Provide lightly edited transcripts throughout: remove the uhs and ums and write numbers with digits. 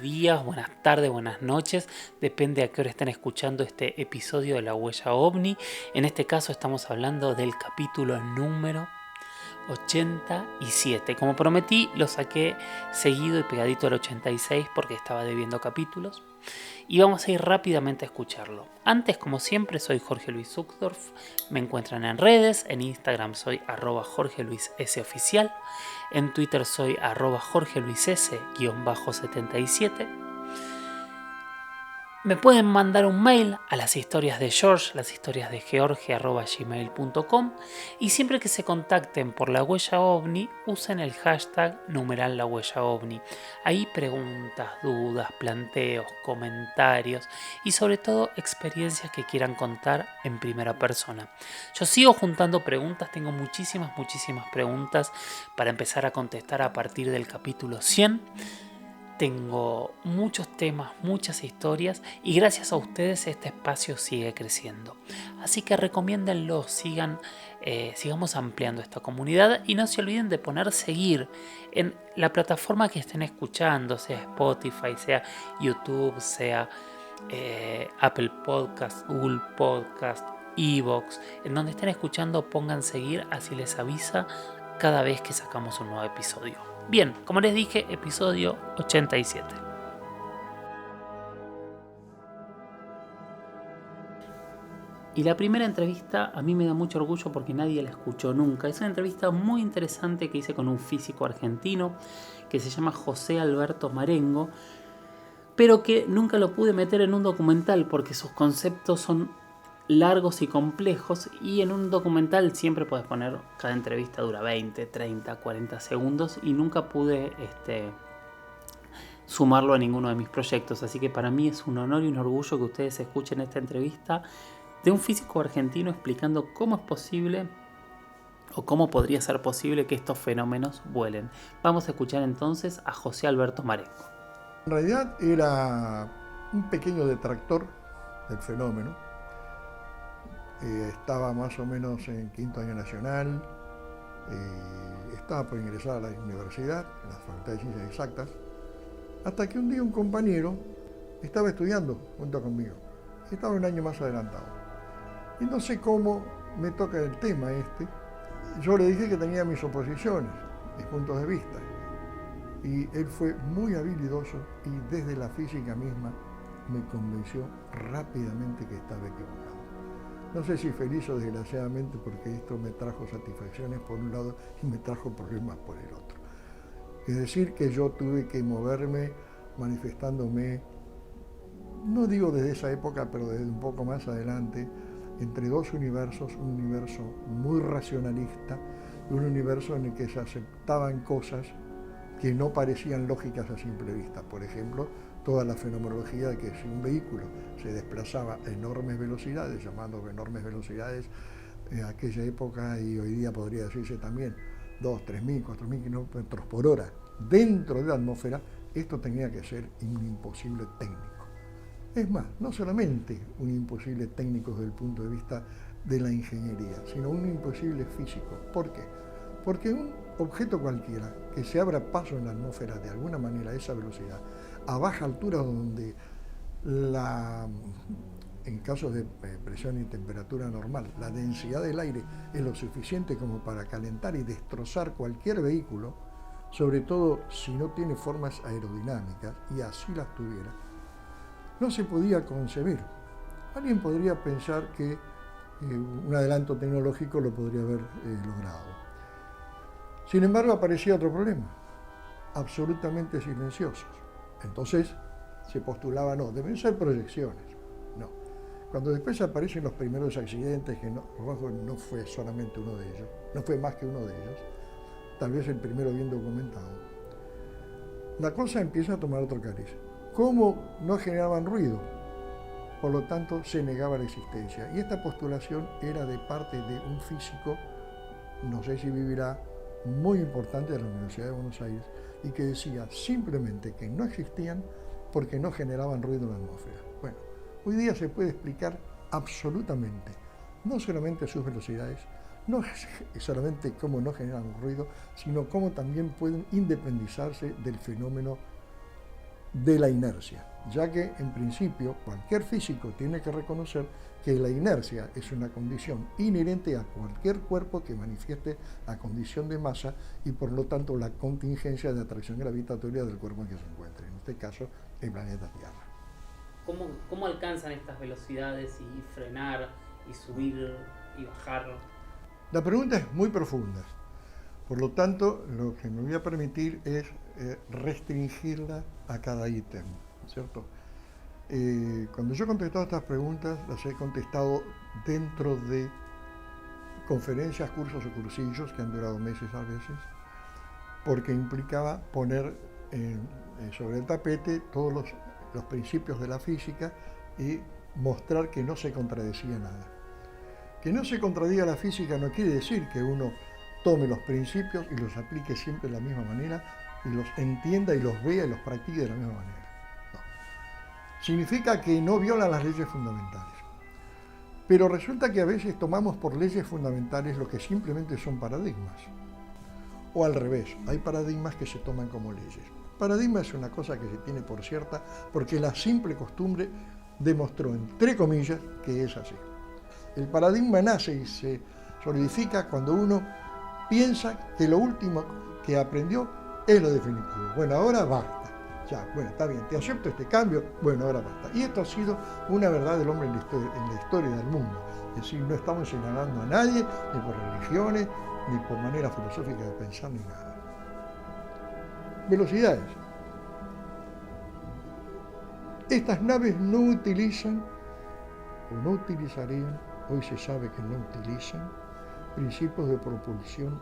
días, buenas tardes, buenas noches, depende a qué hora estén escuchando este episodio de La Huella OVNI. En este caso estamos hablando del capítulo número 87. Como prometí, lo saqué seguido y pegadito al 86 porque estaba debiendo capítulos. Y vamos a ir rápidamente a escucharlo. Antes, como siempre, soy Jorge Luis Zuckdorf. Me encuentran en redes. En Instagram soy @JorgeLuisSoficial. En Twitter soy @JorgeLuisS_77. Me pueden mandar un mail a las historias de George, @gmail.com, y siempre que se contacten por La Huella OVNI, usen el hashtag #La Huella OVNI. Ahí preguntas, dudas, planteos, comentarios y sobre todo experiencias que quieran contar en primera persona. Yo sigo juntando preguntas, tengo muchísimas preguntas para empezar a contestar a partir del capítulo 100. Tengo muchos temas, muchas historias y gracias a ustedes este espacio sigue creciendo. Así que recomiéndenlo, sigamos ampliando esta comunidad y no se olviden de poner seguir en la plataforma que estén escuchando, sea Spotify, sea YouTube, sea Apple Podcast, Google Podcast, Evox, en donde estén escuchando pongan seguir, así les avisa cada vez que sacamos un nuevo episodio. Bien, como les dije, episodio 87. Y la primera entrevista a mí me da mucho orgullo porque nadie la escuchó nunca. Es una entrevista muy interesante que hice con un físico argentino que se llama José Alberto Marengo, pero que nunca lo pude meter en un documental porque sus conceptos son largos y complejos, y en un documental siempre puedes poner, cada entrevista dura 20, 30, 40 segundos y nunca pude sumarlo a ninguno de mis proyectos, así que para mí es un honor y un orgullo que ustedes escuchen esta entrevista de un físico argentino explicando cómo es posible o cómo podría ser posible que estos fenómenos vuelen. Vamos a escuchar entonces a José Alberto Marengo. En realidad era un pequeño detractor del fenómeno. Estaba más o menos en quinto año nacional, estaba por ingresar a la universidad, en la Facultad de Ciencias Exactas, hasta que un día un compañero estaba estudiando junto conmigo, estaba un año más adelantado. Y no sé cómo me toca el tema este, yo le dije que tenía mis oposiciones, mis puntos de vista, y él fue muy habilidoso y desde la física misma me convenció rápidamente que estaba equivocado. No sé si feliz o desgraciadamente, porque esto me trajo satisfacciones por un lado y me trajo problemas por el otro. Es decir, que yo tuve que moverme manifestándome, no digo desde esa época, pero desde un poco más adelante, entre dos universos, un universo muy racionalista y un universo en el que se aceptaban cosas que no parecían lógicas a simple vista. Por ejemplo, toda la fenomenología de que si un vehículo se desplazaba a enormes velocidades, llamando enormes velocidades en aquella época y hoy día podría decirse también 2, 3.000, 4.000 kilómetros por hora dentro de la atmósfera, esto tenía que ser un imposible técnico. Es más, no solamente un imposible técnico desde el punto de vista de la ingeniería, sino un imposible físico. ¿Por qué? Porque un objeto cualquiera que se abra paso en la atmósfera de alguna manera a esa velocidad, a baja altura donde en casos de presión y temperatura normal, la densidad del aire es lo suficiente como para calentar y destrozar cualquier vehículo, sobre todo si no tiene formas aerodinámicas, y así las tuviera, no se podía concebir. Alguien podría pensar que un adelanto tecnológico lo podría haber logrado. Sin embargo, aparecía otro problema, absolutamente silenciosos. Entonces se postulaba, no, deben ser proyecciones. No. Cuando después aparecen los primeros accidentes, que Rojo no fue solamente uno de ellos, no fue más que uno de ellos, tal vez el primero bien documentado, la cosa empieza a tomar otro cariz. ¿Cómo no generaban ruido? Por lo tanto, se negaba la existencia. Y esta postulación era de parte de un físico, no sé si vivirá, muy importante de la Universidad de Buenos Aires, y que decía simplemente que no existían porque no generaban ruido en la atmósfera. Bueno, hoy día se puede explicar absolutamente, no solamente sus velocidades, no solamente cómo no generan ruido, sino cómo también pueden independizarse del fenómeno de la inercia, ya que en principio cualquier físico tiene que reconocer que la inercia es una condición inherente a cualquier cuerpo que manifieste la condición de masa y por lo tanto la contingencia de atracción gravitatoria del cuerpo en que se encuentre, en este caso el planeta Tierra. ¿Cómo alcanzan estas velocidades y frenar y subir y bajar? La pregunta es muy profunda, por lo tanto lo que me voy a permitir es restringirla a cada ítem, ¿cierto? Cuando yo he contestado estas preguntas, las he contestado dentro de conferencias, cursos o cursillos que han durado meses a veces, porque implicaba poner sobre el tapete todos los principios de la física y mostrar que no se contradecía nada. Que no se contradiga la física no quiere decir que uno tome los principios y los aplique siempre de la misma manera y los entienda y los vea y los practique de la misma manera. No. Significa que no viola las leyes fundamentales. Pero resulta que a veces tomamos por leyes fundamentales lo que simplemente son paradigmas. O al revés, hay paradigmas que se toman como leyes. Paradigma es una cosa que se tiene por cierta porque la simple costumbre demostró, entre comillas, que es así. El paradigma nace y se solidifica cuando uno piensa que lo último que aprendió es lo definitivo. Bueno, ahora basta. Ya, bueno, está bien, te acepto este cambio, bueno, ahora basta. Y esto ha sido una verdad del hombre en la historia del mundo. Es decir, no estamos señalando a nadie, ni por religiones, ni por manera filosófica de pensar, ni nada. Velocidades. Estas naves no utilizan, o no utilizarían, hoy se sabe que no utilizan, principios de propulsión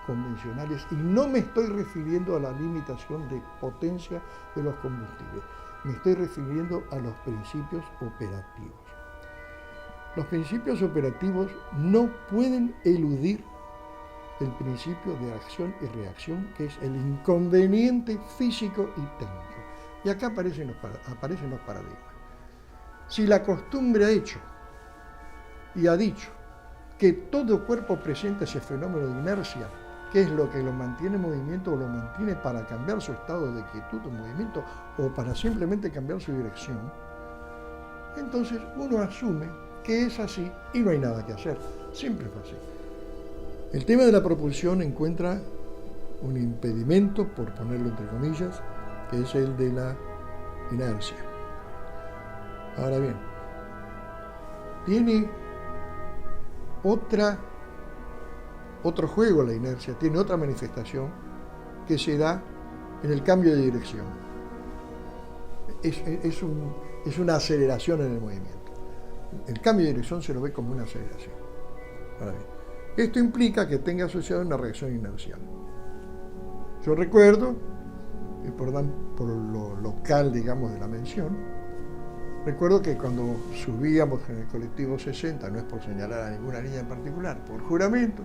convencionales, y no me estoy refiriendo a la limitación de potencia de los combustibles, me estoy refiriendo a los principios operativos. Los principios operativos no pueden eludir el principio de acción y reacción, que es el inconveniente físico y técnico. Y acá aparecen los paradigmas. Si la costumbre ha hecho y ha dicho que todo cuerpo presenta ese fenómeno de inercia, que es lo que lo mantiene en movimiento o lo mantiene para cambiar su estado de quietud o movimiento o para simplemente cambiar su dirección, entonces uno asume que es así y no hay nada que hacer. Siempre fue así. El tema de la propulsión encuentra un impedimento, por ponerlo entre comillas, que es el de la inercia. Ahora bien, tiene otro juego la inercia, tiene otra manifestación que se da en el cambio de dirección. Es una aceleración en el movimiento. El cambio de dirección se lo ve como una aceleración. Ahora bien, esto implica que tenga asociado una reacción inercial. Yo recuerdo, y por lo local, digamos, de la mención, recuerdo que cuando subíamos en el colectivo 60, no es por señalar a ninguna línea en particular, por juramento,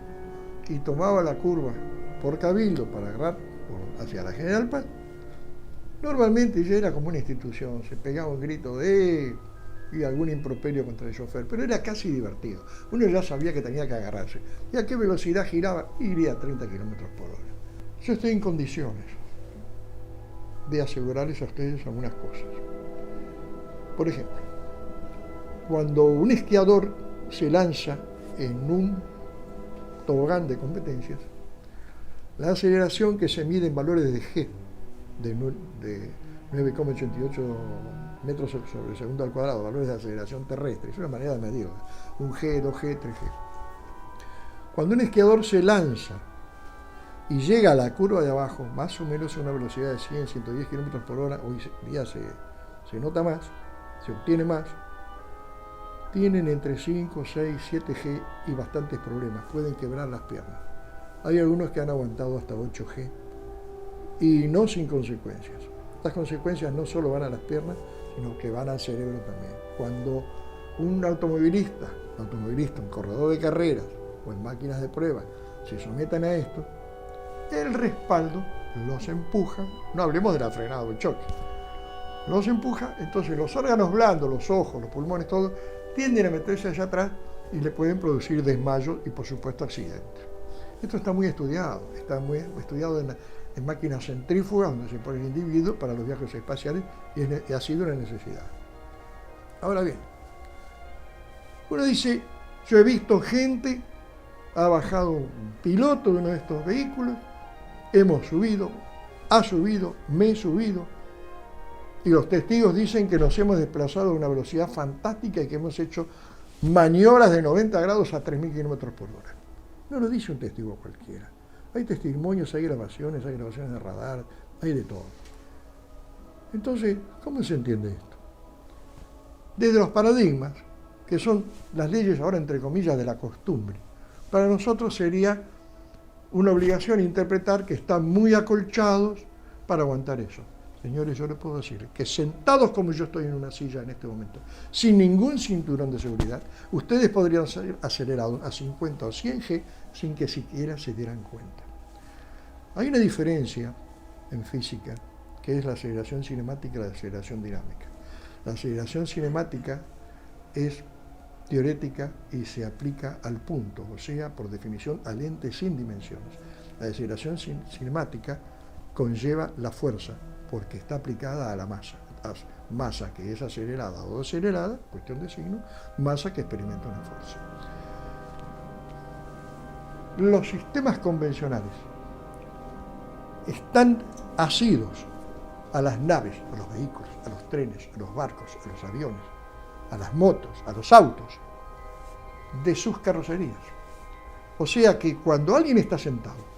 y tomaba la curva por Cabildo para agarrar hacia la General Paz, normalmente ya era como una institución, se pegaba un grito de y algún improperio contra el chofer, pero era casi divertido. Uno ya sabía que tenía que agarrarse. ¿Y a qué velocidad giraba? Iría a 30 kilómetros por hora. Yo estoy en condiciones de asegurarles a ustedes algunas cosas. Por ejemplo, cuando un esquiador se lanza en un tobogán de competencias, la aceleración que se mide en valores de G, de 9,88 metros sobre segundo al cuadrado, valores de aceleración terrestre, es una manera de medirlo, 1G, 2G, 3G. Cuando un esquiador se lanza y llega a la curva de abajo, más o menos a una velocidad de 100, 110 kilómetros por hora, hoy día se nota más, se obtiene más, tienen entre 5, 6, 7G y bastantes problemas, pueden quebrar las piernas. Hay algunos que han aguantado hasta 8G y no sin consecuencias. Estas consecuencias no solo van a las piernas, sino que van al cerebro también. Cuando un automovilista, un corredor de carreras o en máquinas de prueba se someten a esto, el respaldo los empuja, no hablemos de la frenada o el choque, los empuja, entonces los órganos blandos, los ojos, los pulmones, todo, tienden a meterse allá atrás y le pueden producir desmayos y por supuesto accidentes. Esto está muy estudiado en máquinas centrífugas donde se pone el individuo para los viajes espaciales y ha sido una necesidad. Ahora bien, uno dice, yo he visto gente, ha bajado un piloto de uno de estos vehículos, hemos subido, ha subido, me he subido, y los testigos dicen que nos hemos desplazado a una velocidad fantástica y que hemos hecho maniobras de 90 grados a 3.000 kilómetros por hora. No lo dice un testigo cualquiera. Hay testimonios, hay grabaciones de radar, hay de todo. Entonces, ¿cómo se entiende esto? Desde los paradigmas, que son las leyes ahora entre comillas de la costumbre, para nosotros sería una obligación interpretar que están muy acolchados para aguantar eso. Señores, yo les puedo decir que sentados como yo estoy en una silla en este momento, sin ningún cinturón de seguridad, ustedes podrían ser acelerados a 50 o 100 G sin que siquiera se dieran cuenta. Hay una diferencia en física, que es la aceleración cinemática y la aceleración dinámica. La aceleración cinemática es teorética y se aplica al punto, o sea, por definición, al ente sin dimensiones. La aceleración cinemática conlleva la fuerza, porque está aplicada a la masa. Masa que es acelerada o decelerada, cuestión de signo, masa que experimenta una fuerza. Los sistemas convencionales están asidos a las naves, a los vehículos, a los trenes, a los barcos, a los aviones, a las motos, a los autos, de sus carrocerías. O sea que cuando alguien está sentado,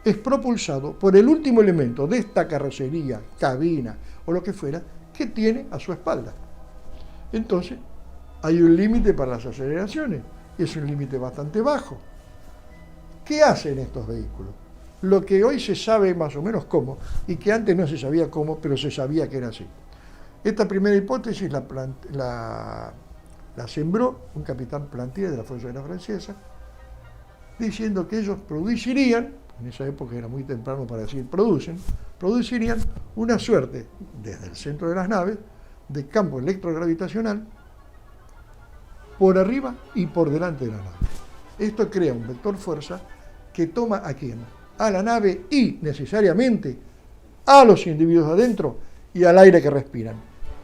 es propulsado por el último elemento de esta carrocería, cabina o lo que fuera, que tiene a su espalda. Entonces, hay un límite para las aceleraciones, y es un límite bastante bajo. ¿Qué hacen estos vehículos? Lo que hoy se sabe más o menos cómo, y que antes no se sabía cómo, pero se sabía que era así. Esta primera hipótesis la sembró un capitán Plantier de la Fuerza Aérea Francesa, diciendo que ellos producirían, en esa época era muy temprano para decir producirían una suerte, desde el centro de las naves, de campo electrogravitacional por arriba y por delante de la nave. Esto crea un vector fuerza que toma a quién, a la nave y necesariamente a los individuos adentro y al aire que respiran,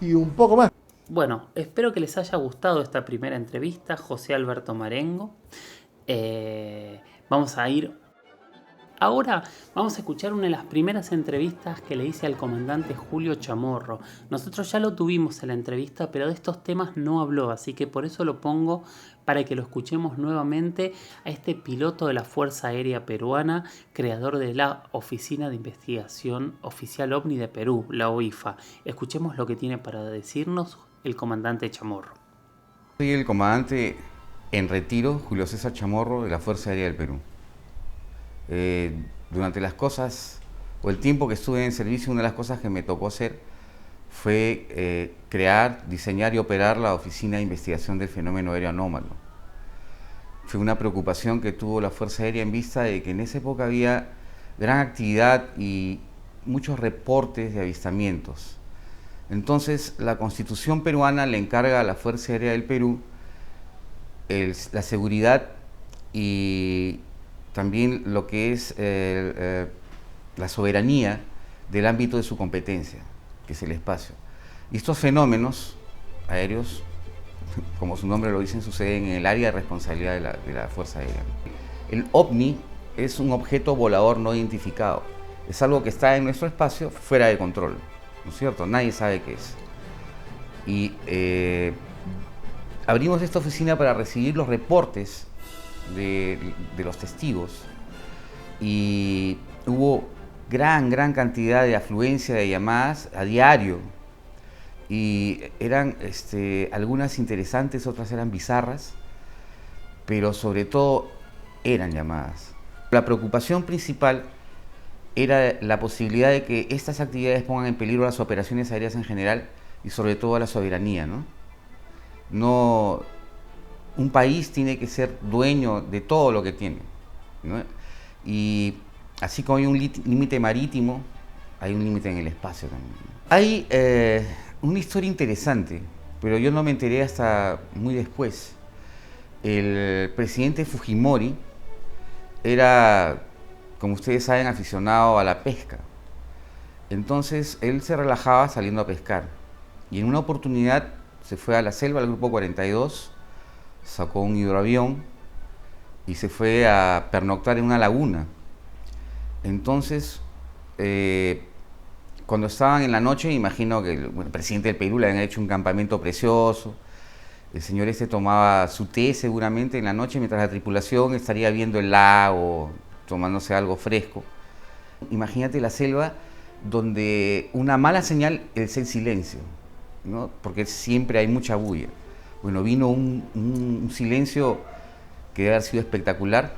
y un poco más. Bueno, espero que les haya gustado esta primera entrevista, José Alberto Marengo. Ahora vamos a escuchar una de las primeras entrevistas que le hice al comandante Julio Chamorro. Nosotros ya lo tuvimos en la entrevista, pero de estos temas no habló, así que por eso lo pongo para que lo escuchemos nuevamente a este piloto de la Fuerza Aérea Peruana, creador de la Oficina de Investigación Oficial OVNI de Perú, la OIFA. Escuchemos lo que tiene para decirnos el comandante Chamorro. Soy el comandante en retiro, Julio César Chamorro, de la Fuerza Aérea del Perú. Durante el tiempo que estuve en servicio, una de las cosas que me tocó hacer fue crear, diseñar y operar la Oficina de Investigación del Fenómeno Aéreo Anómalo. Fue una preocupación que tuvo la Fuerza Aérea en vista de que en esa época había gran actividad y muchos reportes de avistamientos. Entonces, la Constitución peruana le encarga a la Fuerza Aérea del Perú la seguridad y también lo que es la soberanía del ámbito de su competencia, que es el espacio. Y estos fenómenos aéreos, como su nombre lo dice, suceden en el área de responsabilidad de la Fuerza Aérea. El OVNI es un objeto volador no identificado. Es algo que está en nuestro espacio fuera de control, ¿no es cierto? Nadie sabe qué es. Y abrimos esta oficina para recibir los reportes de los testigos, y hubo gran cantidad de afluencia de llamadas a diario, y eran algunas interesantes, otras eran bizarras, pero sobre todo eran llamadas. La preocupación principal era la posibilidad de que estas actividades pongan en peligro las operaciones aéreas en general y sobre todo a la soberanía, ¿no? Un país tiene que ser dueño de todo lo que tiene, ¿no? Y así como hay un límite marítimo, hay un límite en el espacio también. Hay una historia interesante, pero yo no me enteré hasta muy después. El presidente Fujimori era, como ustedes saben, aficionado a la pesca. Entonces él se relajaba saliendo a pescar. Y en una oportunidad se fue a la selva, al grupo 42, sacó un hidroavión y se fue a pernoctar en una laguna. Entonces, cuando estaban en la noche, imagino que el presidente del Perú le habían hecho un campamento precioso. El señor tomaba su té seguramente en la noche mientras la tripulación estaría viendo el lago, tomándose algo fresco. Imagínate la selva donde una mala señal es el silencio, ¿no? Porque siempre hay mucha bulla. Bueno, vino un silencio que debe haber sido espectacular,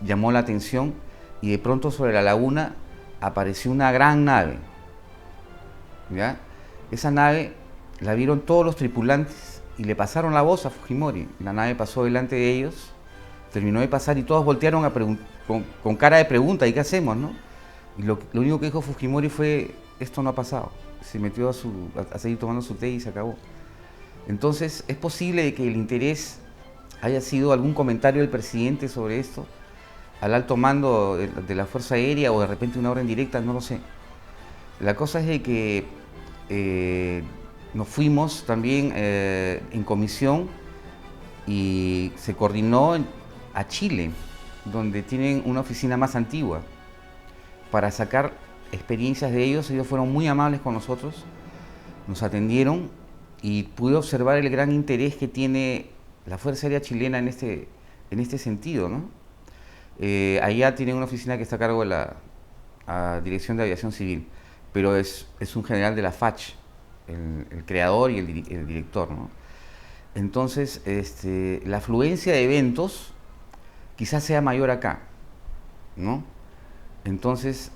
llamó la atención y de pronto sobre la laguna apareció una gran nave, ¿ya? Esa nave la vieron todos los tripulantes y le pasaron la voz a Fujimori. La nave pasó delante de ellos, terminó de pasar y todos voltearon con cara de pregunta, ¿y qué hacemos, no? Y lo único que dijo Fujimori fue, esto no ha pasado. Se metió a seguir tomando su té y se acabó. Entonces, es posible que el interés haya sido algún comentario del presidente sobre esto, al alto mando de la Fuerza Aérea, o de repente una orden directa, no lo sé. La cosa es de que nos fuimos también en comisión y se coordinó a Chile, donde tienen una oficina más antigua, para sacar experiencias de ellos. Ellos fueron muy amables con nosotros, nos atendieron y pude observar el gran interés que tiene la Fuerza Aérea chilena en este sentido, ¿no? Allá tienen una oficina que está a cargo de la Dirección de Aviación Civil, pero es un general de la FACH, el creador y el director, ¿no? Entonces, la afluencia de eventos quizás sea mayor acá, ¿no? Entonces,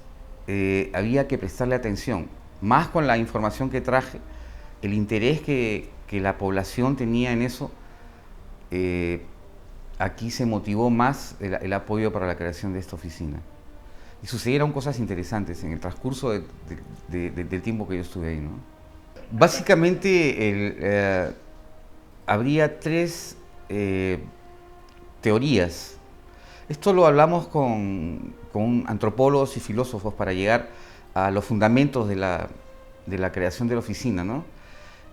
había que prestarle atención, más con la información que traje, el interés que la población tenía en eso. Aquí se motivó más el apoyo para la creación de esta oficina. Y sucedieron cosas interesantes en el transcurso del tiempo que yo estuve ahí, ¿no? Básicamente, habría tres teorías. Esto lo hablamos con antropólogos y filósofos para llegar a los fundamentos de la creación de la oficina, ¿no?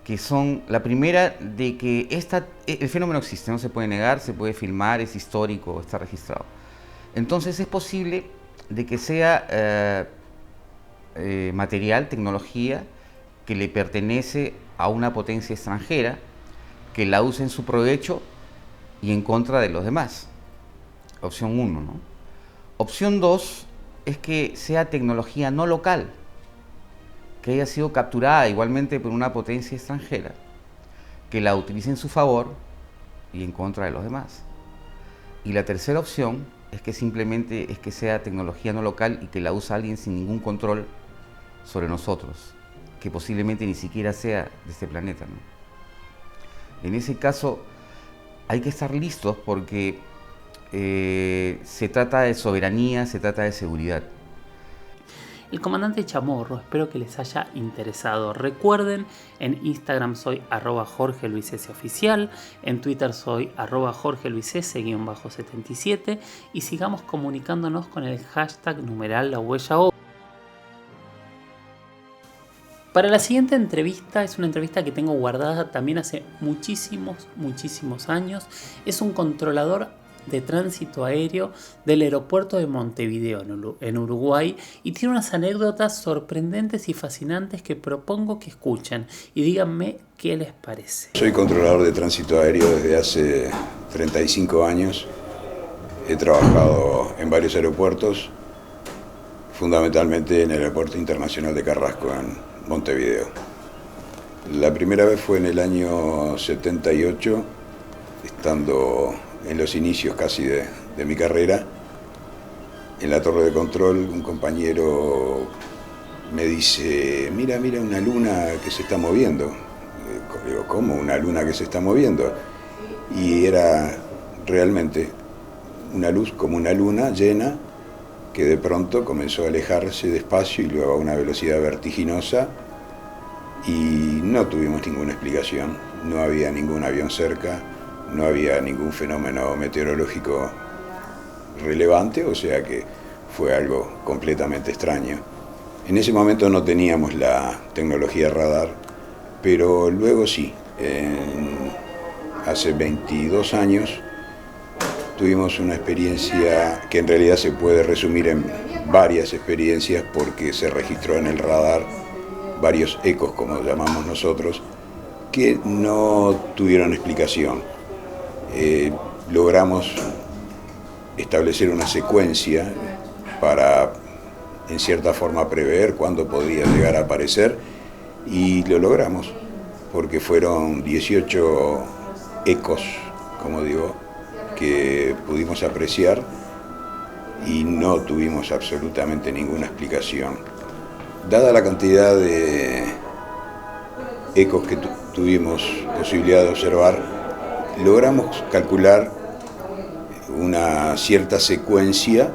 Que son, la primera, de que el fenómeno existe, no se puede negar, se puede filmar, es histórico, está registrado. Entonces es posible de que sea material, tecnología, que le pertenece a una potencia extranjera, que la usa en su provecho y en contra de los demás. Opción 1, ¿no? Opción 2 es que sea tecnología no local, que haya sido capturada igualmente por una potencia extranjera, que la utilice en su favor y en contra de los demás. Y la tercera opción es que simplemente es que sea tecnología no local y que la usa alguien sin ningún control sobre nosotros, que posiblemente ni siquiera sea de este planeta, ¿no? En ese caso hay que estar listos porque se trata de soberanía, se trata de seguridad. El comandante Chamorro, espero que les haya interesado. Recuerden, en Instagram soy @JorgeLuisSoficial, en Twitter soy @JorgeLuisS_77 y sigamos comunicándonos con el hashtag #La Huella OVNI. Para la siguiente entrevista, es una entrevista que tengo guardada también hace muchísimos años. Es un controlador de tránsito aéreo del aeropuerto de Montevideo, en Uruguay, y tiene unas anécdotas sorprendentes y fascinantes que propongo que escuchen y díganme qué les parece. Soy controlador de tránsito aéreo desde hace 35 años. He trabajado en varios aeropuertos, fundamentalmente en el Aeropuerto Internacional de Carrasco, en Montevideo. La primera vez fue en el año 78, estando en los inicios casi de mi carrera. En la torre de control un compañero me dice, mira una luna que se está moviendo. Digo, ¿cómo una luna que se está moviendo? Y era realmente una luz como una luna llena que de pronto comenzó a alejarse despacio y luego a una velocidad vertiginosa, y no tuvimos ninguna explicación. No había ningún avión cerca, no había ningún fenómeno meteorológico relevante, o sea que fue algo completamente extraño. En ese momento no teníamos la tecnología radar, pero luego sí. Hace 22 años tuvimos una experiencia que en realidad se puede resumir en varias experiencias porque se registró en el radar varios ecos, como llamamos nosotros, que no tuvieron explicación. Logramos establecer una secuencia para, en cierta forma, prever cuándo podría llegar a aparecer, y lo logramos, porque fueron 18 ecos, como digo, que pudimos apreciar y no tuvimos absolutamente ninguna explicación. Dada la cantidad de ecos que tuvimos posibilidad de observar, logramos calcular una cierta secuencia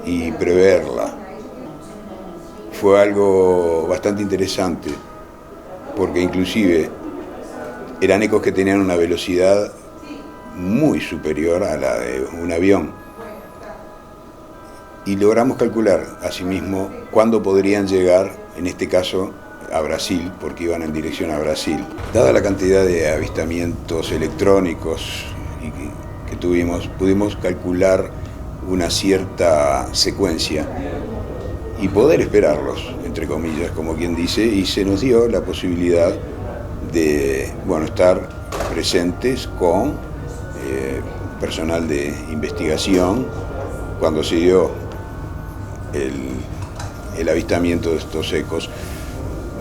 y preverla. Fue algo bastante interesante, porque inclusive eran ecos que tenían una velocidad muy superior a la de un avión. Y logramos calcular, asimismo, cuándo podrían llegar, en este caso, a Brasil, porque iban en dirección a Brasil. Dada la cantidad de avistamientos electrónicos que tuvimos, pudimos calcular una cierta secuencia y poder esperarlos, entre comillas, como quien dice, y se nos dio la posibilidad de, bueno, estar presentes con personal de investigación cuando se dio el avistamiento de estos ecos.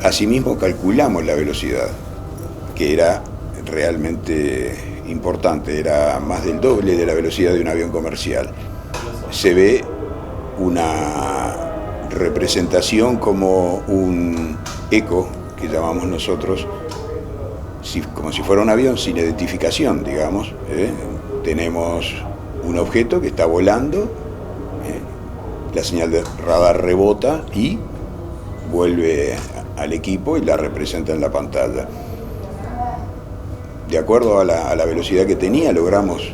Asimismo calculamos la velocidad, que era realmente importante, era más del doble de la velocidad de un avión comercial. Se ve una representación como un eco, que llamamos nosotros, como si fuera un avión sin identificación, digamos. Tenemos un objeto que está volando, la señal de radar rebota y vuelve al equipo y la representa en la pantalla. De acuerdo a la velocidad que tenía, logramos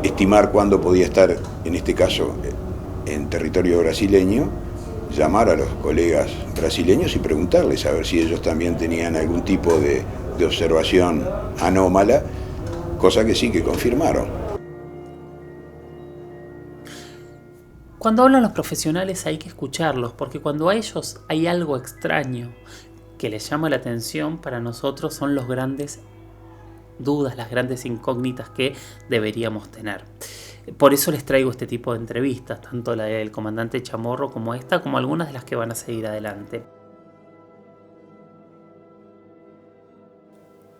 estimar cuándo podía estar, en este caso, en territorio brasileño, llamar a los colegas brasileños y preguntarles a ver si ellos también tenían algún tipo de observación anómala, cosa que sí que confirmaron. Cuando hablan los profesionales hay que escucharlos, porque cuando a ellos hay algo extraño que les llama la atención, para nosotros son los grandes dudas, las grandes incógnitas que deberíamos tener. Por eso les traigo este tipo de entrevistas, tanto la del comandante Chamorro como esta, como algunas de las que van a seguir adelante.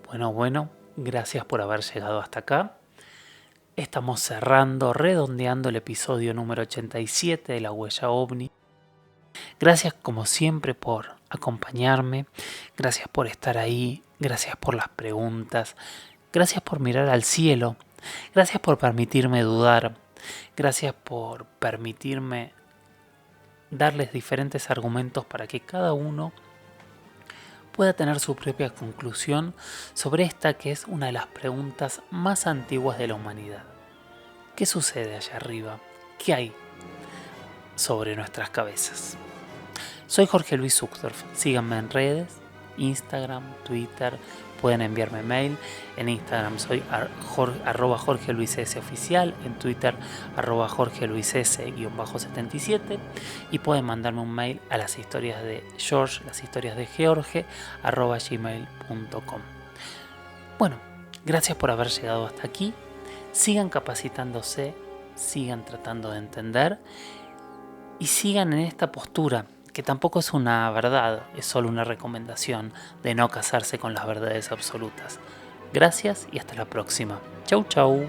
Bueno, gracias por haber llegado hasta acá. Estamos cerrando, redondeando el episodio número 87 de La Huella OVNI. Gracias como siempre por acompañarme, gracias por estar ahí, gracias por las preguntas, gracias por mirar al cielo, gracias por permitirme dudar, gracias por permitirme darles diferentes argumentos para que cada uno pueda tener su propia conclusión sobre esta que es una de las preguntas más antiguas de la humanidad. ¿Qué sucede allá arriba? ¿Qué hay sobre nuestras cabezas? Soy Jorge Luis Uchtdorf. Síganme en redes, Instagram, Twitter, pueden enviarme mail. En Instagram soy @JorgeLuisS oficial, en Twitter @JorgeLuisS_77 y pueden mandarme un mail a las historias de George, las historias de George @gmail.com. Bueno, gracias por haber llegado hasta aquí. Sigan capacitándose, sigan tratando de entender y sigan en esta postura, que tampoco es una verdad, es solo una recomendación de no casarse con las verdades absolutas. Gracias y hasta la próxima. Chau, chau.